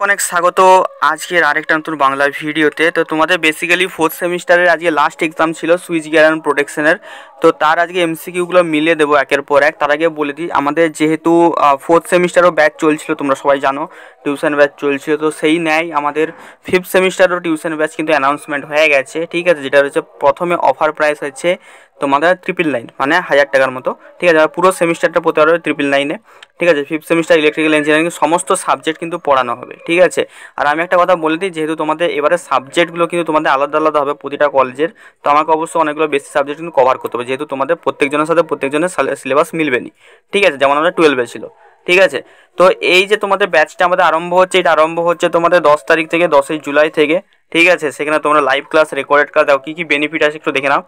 অনেক স্বাগত আজকের আরেকটা নতুন বাংলা ভিডিওতে। তো তোমাদের বেসিক্যালি ফোর্থ সেমিস্টারের আজকে লাস্ট এক্সাম ছিল সুইচ গিয়ার অ্যান্ড প্রোটেকশনের। তো তার আজকে এমসিকিউগুলো মিলিয়ে দেবো একের পর এক। তার আগে বলে দিই, আমাদের যেহেতু ফোর্থ সেমিস্টারও ব্যাচ চলছিল, তোমরা সবাই জানো টিউশন ব্যাচ চলছিল, তো সেই ন্যায় আমাদের ফিফথ সেমিস্টারও টিউশন ব্যাচ কিন্তু অ্যানাউন্সমেন্ট হয়ে গেছে। ঠিক আছে, যেটা হচ্ছে প্রথমে অফার প্রাইস হচ্ছে তোমাদের 999, মানে 1000 টাকার মতো। ঠিক আছে, পুরো সেমিস্টারটা পড়তে পারবে 999-এ। ঠিক আছে, ফিফথ সেমিস্টার ইলেকট্রিক্যাল ইঞ্জিনিয়ারিং সমস্ত সাবজেক্ট কিন্তু পড়ানো হবে। ঠিক আছে, আর আমি একটা কথা বলে দিই, যেহেতু তোমাদের এবারে সাবজেক্টগুলো কিন্তু তোমাদের আলাদা আলাদা হবে প্রতিটা কলেজের, তো আমাকে অবশ্যই অনেকগুলো বেশি সাবজেক্ট কিন্তু কভার করতে হবে, যেহেতু তোমাদের প্রত্যেকজনের সাথে প্রত্যেকজনের সিলেবাস মিলবে না। ঠিক আছে, যেমন আমরা 12-এ ছিল। ঠিক আছে, তো এই যে তোমাদের ব্যাচটা আমাদের আরম্ভ হচ্ছে, এটা আরম্ভ হচ্ছে তোমাদের 10 তারিখ থেকে, 10ই জুলাই থেকে। ঠিক আছে, সেখানে তোমরা লাইভ ক্লাস, রেকর্ডেড ক্লাস, দাও কী কী বেনিফিট আছে একটু দেখে নাও।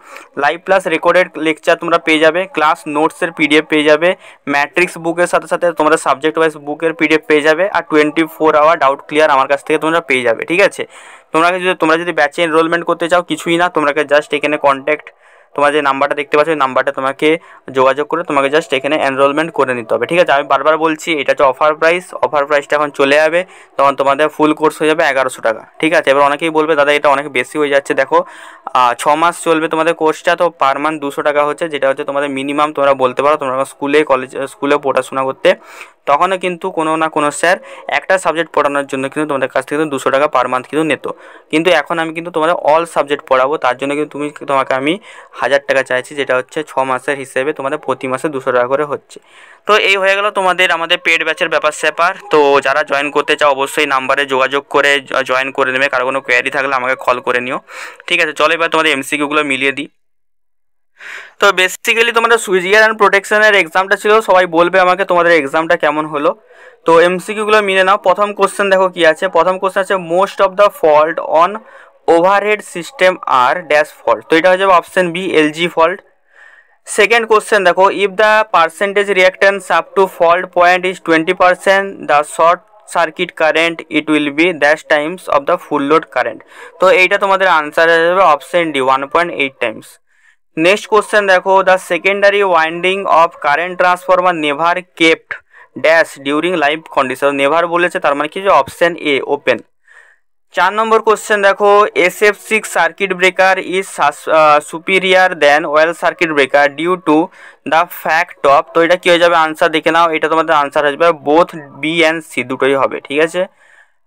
লাইভ ক্লাস, রেকর্ডেড লেকচার তোমরা পেয়ে যাবে, ক্লাস নোটসের পিডিএফ পেয়ে যাবে, ম্যাট্রিক্স বুকের সাথে সাথে তোমরা সাবজেক্ট ওয়াইজ বুকের পিডিএফ পেয়ে যাবে, আর 24 আওয়ার ডাউট ক্লিয়ার আমার কাছ থেকে তোমরা পেয়ে যাবে। ঠিক আছে, তোমরা যদি ব্যাচে এনরোলমেন্ট করতে চাও, কিছুই না, তোমাকে জাস্ট এখানে কন্ট্যাক্ট, তোমার যে নাম্বারটা দেখতে পাচ্ছ, ওই নাম্বারটা তোমাকে যোগাযোগ করে তোমাকে জাস্ট এখানে এনরোলমেন্ট করে নিতে হবে। ঠিক আছে, আমি বারবার বলছি, এটা হচ্ছে অফার প্রাইস। অফার প্রাইসটা এখন চলে যাবে, তখন তোমাদের ফুল কোর্স হয়ে যাবে 1100 টাকা। ঠিক আছে, এবার অনেকেই বলবে দাদা এটা অনেক বেশি হয়ে যাচ্ছে। দেখো 6 মাস চলবে তোমাদের কোর্সটা, তো পার মান্থ 200 টাকা হচ্ছে, যেটা হচ্ছে তোমাদের মিনিমাম। তোমরা বলতে পারো তোমরা স্কুলে পড়াশোনা করতে, তখনও কিন্তু কোনো না কোনো স্যার একটা সাবজেক্ট পড়ানোর জন্য কিন্তু তোমাদের কাছ থেকে 200 টাকা পার মান্থ কিন্তু নিত। কিন্তু এখন আমি কিন্তু তোমাদের অল সাবজেক্ট পড়াবো, তার জন্য কিন্তু তোমাকে আমি 1000 টাকা চাইছি, যেটা হচ্ছে 6 মাসের হিসেবে তোমাদের প্রতি মাসে 200 টাকা করে হচ্ছে। তো এই হয়ে গেল আমাদের পেড ব্যাচের ব্যাপার স্যাপার। তো যারা জয়েন করতে চাও অবশ্যই নাম্বারে যোগাযোগ করে জয়েন করে নেবে। কারো কোনো কোয়ারি থাকলে আমাকে কল করে নিও। ঠিক আছে, চলো এবার তোমাদের এমসিকিউগুলো মিলিয়ে দিই। তো বেসিক্যালি তোমাদের সুইচ গিয়ার অ্যান্ড প্রোটেকশনের এক্সামটা ছিল, সবাই বলবে আমাকে তোমাদের এক্সামটা কেমন হলো। তো এমসিকিউগুলো মিলে নাও। প্রথম কোশ্চেন দেখো কি আছে। প্রথম কোশ্চেন আছে most of the fault on overhead system আর ড্যাশ ফল্ট। তো এটা হয়ে যাবে option B, LG fault. Second question দেখো, if the percentage reactance up to fault point is 20%, the short circuit current it will be dash times of the full load current. তো এইটা তোমাদের answer হয়ে যাবে option D, 1.8 times. Next question দেখো, the secondary winding of current transformer never kept dash during live condition. Never বলেছে, তার মানে কি যে option A, open. 4 number question দেখো, SF6 circuit breaker is superior than oil circuit breaker due to the fact of. তো এটা কি হয়ে যাবে, আনসার দেখে নাও। এটা তোমাদের আনসার হয়ে যাবে বোথ বি অ্যান্ড সি, দুটোই হবে। ঠিক আছে,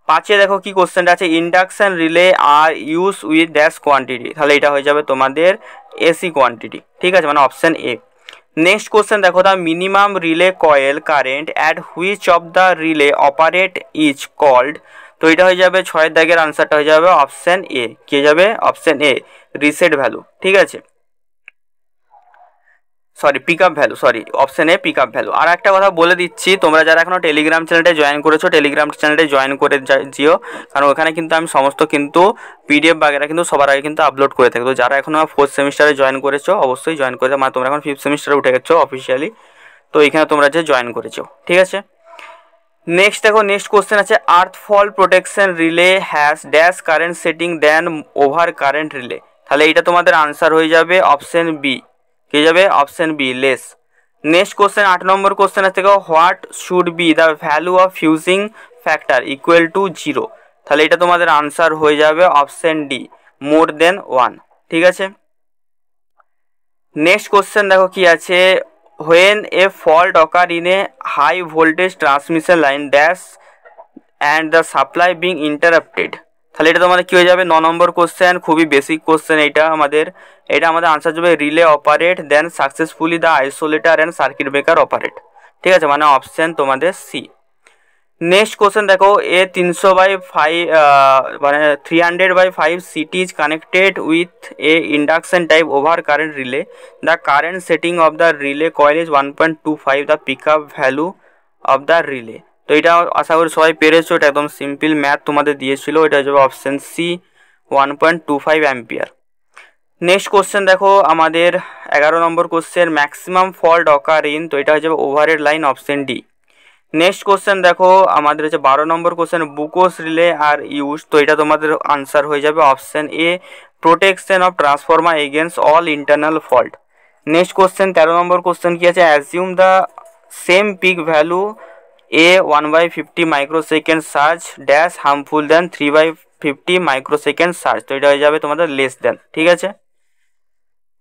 5-এ দেখো কি কোশ্চেনটা আছে, induction relay are use with dash quantity. তাহলে এটা হয়ে যাবে তোমাদের এসি কোয়ান্টিটি। ঠিক আছে, মানে অপশন এ। নেক্সট কোশ্চেন দেখো, the minimum relay coil current at which of the relay operate is called. তো এটা হয়ে যাবে 6 দাগের আনসারটা হয়ে যাবে অপশন এ, কি হয়ে যাবে অপশন এ, রিসেট ভ্যালু। ঠিক আছে, pick up value, option A pick up value. আর একটা কথা বলে দিচ্ছি, তোমরা যারা এখনো টেলিগ্রাম চ্যানেলটা জয়েন করেছো, টেলিগ্রাম চ্যানেলটা জয়েন করে যেও, কারণ ওখানে কিন্তু আমি সমস্ত কিন্তু পিডিএফ বাগেরা কিন্তু সবার আগে কিন্তু আপলোড করে থাকি। তো যারা এখনো ফোর্থ সেমিস্টারে জয়েন করেছো অবশ্যই জয়েন করে, মানে তোমরা এখন ফিফথ সেমিস্টারে উঠে গেছো অফিসিয়ালি, তো এখানে তোমরা যে জয়েন করেছো। ঠিক আছে, নেক্সট দেখো, নেক্সট কোশ্চেন আছে, earth fault protection relay has dash current setting than over current relay. তাহলে এটা তোমাদের আনসার হয়ে যাবে অপশন বি, কি যাবে option B, less. Next question 8 number question আছে, what should be the value of fusing factor equal to 0। তাহলে এটা তোমাদের আনসার হয়ে যাবে অপশন ডি, মোর দেন 1। ঠিক আছে, নেক্সট কোশ্চেন দেখো কি আছে, when a fault occur in a high voltage transmission line dash and the supply being interrupted। তাহলে এটা তোমাদের কি হয়ে যাবে, 9 নম্বর কোশ্চেন, খুবই বেসিক কোশ্চেন এটা আমাদের আনসার যাবে relay operate then successfully the isolator and circuit breaker operate. ঠিক আছে, মানে অপশন তোমাদের সি। নেক্সট কোশ্চেন দেখো, এ 300/5 মানে 300/5 CT is connected with a induction type over current relay, the current setting of the relay coil is 1.25, the pick up value of the relay. তো এটা আশা করি সবাই পেরেছো, এটা একদম সিম্পল ম্যাথ তোমাদের দিয়েছিল। এটা হয়ে যাবে option C, 1.25 ampere. Next question দেখো আমাদের 11 নম্বর question, maximum fault occur in. তো এটা হয়ে যাবে overhead line, option D. Next question দেখো আমাদের হচ্ছে 12 নম্বর question, Buchholz relay are use. তো এটা তোমাদের আনসার হয়ে যাবে option A, protection of transformer against all internal fault. Next question 13 নম্বর কোশ্চেন কি আছে, assume the same peak value a 1/50 microsecond search dash harmful than 3/50 microsecond surge, তো এটা হয়ে যাবে তোমাদের লেস দেন। ঠিক আছে,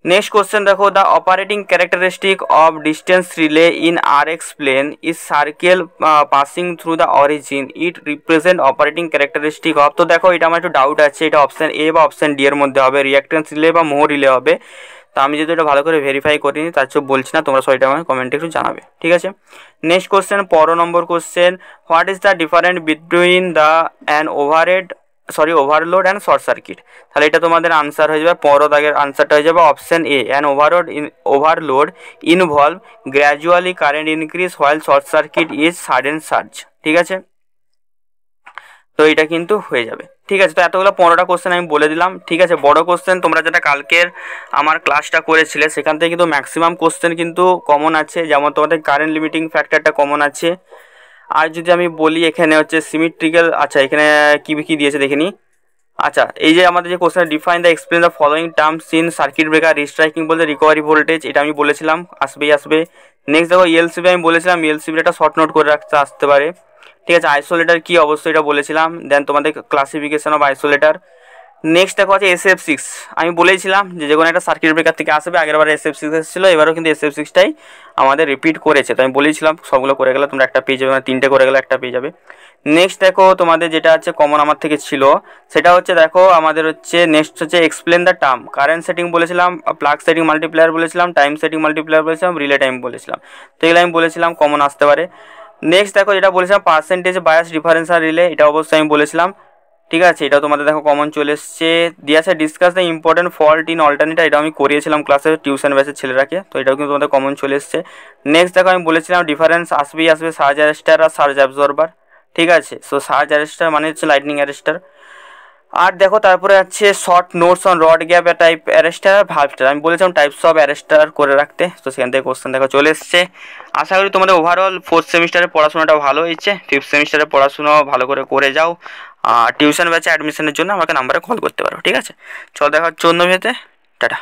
নেক্সট কোশ্চেন দেখো, the operating characteristic of distance relay in R X plane is circle passing through the origin, it represent operating characteristic of. তো দেখো এটা আমার একটু ডাউট আছে, এটা অপশান এ বা অপশান ডি এর মধ্যে হবে, রিয়াক্টেন্স রিলে বা মোহ রিলে হবে। তো আমি যেহেতু এটা ভালো করে ভেরিফাই করিনি তার জন্য বলছি না, তোমরা সবাই আমাকে কমেন্টে একটু জানাবে। ঠিক আছে, next question 15 number question, what is the difference between the an overload and short circuit. তাহলে এটা তোমাদের আনসার হয়ে যাবে, 15 দাগের আনসারটা হয়ে যাবে option A, an overload involve gradually current increase while short circuit is sudden surge. ঠিক আছে, তো এটা কিন্তু হয়ে যাবে। ঠিক আছে, তো এতগুলো 15টা কোশ্চেন আমি বলে দিলাম। ঠিক আছে, বড় কোশ্চেন তোমরা যেটা কালকের আমার ক্লাসটা করেছিলে সেখান থেকে কিন্তু ম্যাক্সিমাম কোশ্চেন কিন্তু কমন আছে, যেমন তোমাদের কারেন্ট লিমিটিং ফ্যাক্টরটা কমন আছে। আর যদি আমি বলি এখানে হচ্ছে সিমেট্রিক্যাল, আচ্ছা এখানে কী কী দিয়েছে দেখিনি। আচ্ছা, এই যে আমাদের যে question define the explain the following terms in circuit breaker, restriking বলতে রিকভারি ভোল্টেজ, এটা আমি বলেছিলাম আসবে। নেক্সট দেখো ইএলসিবি আমি বলেছিলাম, ইএলসিবির একটা শর্ট নোট করে রাখতে আসতে পারে। ঠিক আছে, আইসোলেটার কি অবশ্যই এটা বলেছিলাম। দেন তোমাদের ক্লাসিফিকেশন অফ আইসোলেটার। নেক্সট দেখো আছে SF6, আমি বলেছিলাম যে কোনো একটা সার্কিট ব্রেকার থেকে আসবে, আগেরবার SF6 এসেছিলো, এবারও কিন্তু SF6টাই আমাদের রিপিট করেছে। তো আমি বলেছিলাম সবগুলো করে গেলে তোমরা একটা পেয়ে যাবে, মানে 3টে করে গেলে একটা পেয়ে যাবে। নেক্সট দেখো তোমাদের যেটা আছে কমন আমার থেকে ছিল সেটা হচ্ছে, দেখো আমাদের হচ্ছে নেক্সট হচ্ছে explain the term, current setting বলেছিলাম, প্লাগ সেটিং মাল্টিপ্লায়ার বলেছিলাম, টাইম সেটিং মাল্টিপ্লায়ার বলেছিলাম, রিলে টাইম বলেছিলাম। তো এগুলো আমি বলেছিলাম কমন আসতে পারে। নেক্সট দেখো যেটা বলেছিলাম পার্সেন্টেজ বায়াস ডিফারেন্সিয়াল রিলে, এটা অবশ্যই আমি বলেছিলাম। ঠিক আছে, এটা তোমাদের দেখো কমন চলে এসছে। দিয়ে আছে discuss the important fault in alternator, এটা আমি করিয়েছিলাম ক্লাসে টিউশন ব্যাচের ছেলেরাকে, তো এটাও কিন্তু তোমাদের কমন চলে এসছে। নেক্সট দেখো আমি বলেছিলাম ডিফারেন্স আসবে সার্জ অ্যারেস্টার আর সার্জ অ্যাবজর্বার। ঠিক আছে, সো সার্জ অ্যারেস্টার মানে হচ্ছে লাইটনিং অ্যারেস্টার। আর দেখো তারপরে আছে short notes on rod gap type arrester আর ভালভস্টার, আমি বলেছিলাম টাইপস অফ অ্যারেস্টার করে রাখতে, তো সেখান থেকে কোশ্চেন দেখো চলে এসছে। আশা করি তোমাদের ওভারঅল 4th সেমিস্টারের পড়াশোনাটা ভালো হয়েছে, 5th সেমিস্টারের পড়াশোনা ভালো করে যাও। আর টিউশন ব্যাচে অ্যাডমিশনের জন্য আমাকে নাম্বারে কল করতে পারো। ঠিক আছে, চল দেখা হচ্ছে অন্য ভিডিওতে, টাটা।